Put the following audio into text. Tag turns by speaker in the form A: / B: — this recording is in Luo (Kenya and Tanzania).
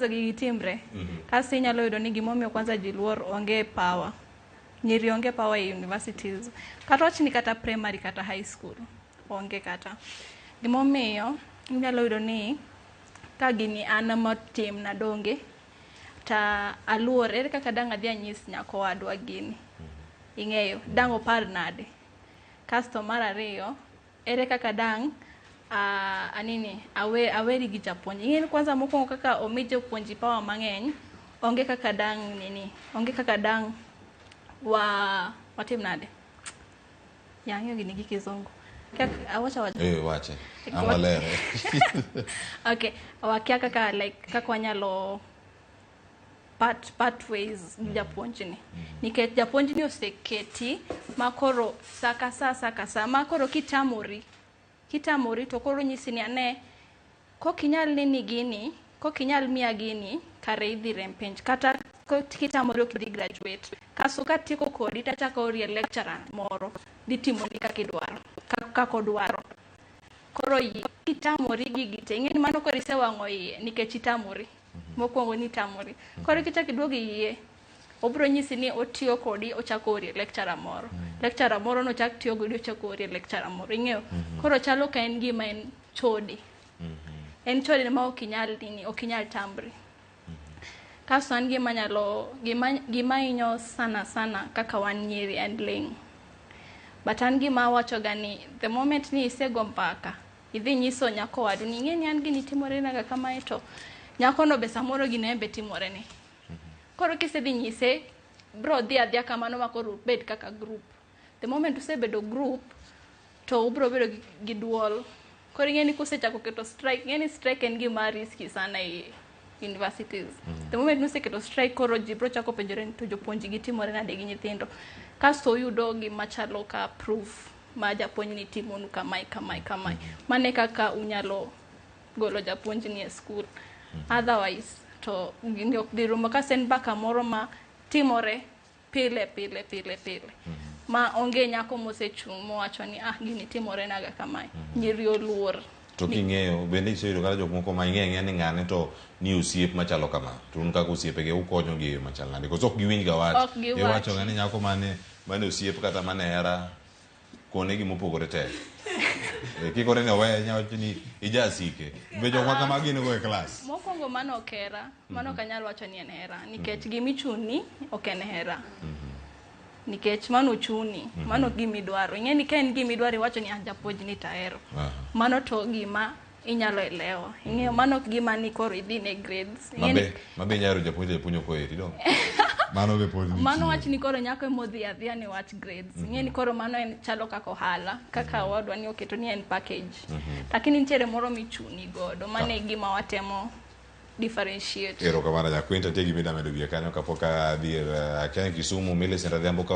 A: Gigi timbre. Kasi inyalo yudo ni gimomiyo kwanza jiluor onge power. Nyiri onge power e universities. Kata wachni kata primary kata high school. Onge kata. Gimomiyo inyalo yudo ni ka gini an matim na donge ta aluor ere kaka dang' adhi anyis nyako wadwa gini. Ing'eyo dang' opar nade. Kasto mar ariyo ere kaka dang' aweri gi japuonj. Ing'eni kwanza mokwongo kaka omi japuonji power mang'eny, onge kaka dang' watim nade. Yang'yo gini gi kizungu. Wacha.
B: Wache. Amalere.
A: Okay. Wakia kaka kaka wanyalo part ways japuonj ni. Nikech japuonj ni oseketi makoro saka sa makoro kitamori to koro nyisi ni ane kokinyal nini gini, kokinyal miya gini kare idhi rem penj kata kitamori ok idhi graduate. Kaso katieko kodi tachako ori lecturer moro dhi timoni kaka odwaro. Koro kitamori gigite ing'eni mano koro isewang'o iye nikech itamori. Mokwongo ni tamori. Koro kichak iduogo iye obro nyisi ni otiyo kodi ochako ori lecturer moro. Lecturer moro no chak tiyo godi ochako ori lecturer moro. Ing'eyo? Koro chalo ka en gima en chode. En chode ma okinyal tamri. Kaso an gima inyo sana kaka wan nyiri and ling. But an gima wacho gani the moment ni isego mpaka idhi nyiso nyako wadu ni ing'eni an gini timore naga kama to nyako no be samoro gine be timore ni. Koro kisedhi nyise bro dhi adhia kamano makoro bed kaka group. The moment usebedo group to ubro bedo gi duol. Koro ing'eni kusechako keto strike, ing'eni strike en gima risky sana e universities. The moment nuseketo strike koro ji bro chako penjore ni to jopuonji gi timore nade gi nyithindo. Kasto yudo gima chalo ka proof ma japuonj ni timonu kamai. Mane kaka unyalo golo japuonj ni e school. Otherwise to gini ok dhi rumo ka sen baka moro ma timore pile. Ma onge nyako mosechung' mowacho ni gini timore naga kamae. Nyiri oluor.
B: To king'eyo bende iseyudo kata jok moko ma ing'e ni ng'ane to ni osiep machalo kama. To un kaka osiepege ukonyo gi eyo machal nade. Koso ok giwinj ga wach. Iwacho ga ni nyako mane osiep kata mane hera kone gima opogore tek. Kikore ne we nyawacho ni ijasike. Be jok ma kama gin go e klas.
A: Mokwongo mano ok hera. Mano kanyal wacho ni en hera. Nikech gimichuni ok en hera. Nikech mano chuni, mano gimidwaro. Ing'eni ka en gimidwaro iwacho ni japuonj ni tahero. Mano to gima inyalo elewa. Ing'eyo mano gima ni koro idhi ne grades.
B: Mabe nyaro japuonj ko eri dong. Mano be pod ni.
A: Mano wach ni koro nyako modhi adhia ni wach grades. Ing'eni koro mano en chalo kaka ohala, kaka wadwa ni oketo ni en package. Lakini nitiere moro michuni godo, mano e gima watemo differentiate.
B: Ero kamano nyakwinta te gimida medo wiye kanyo kapok adhi Kisumu Millicent Adhiambo ka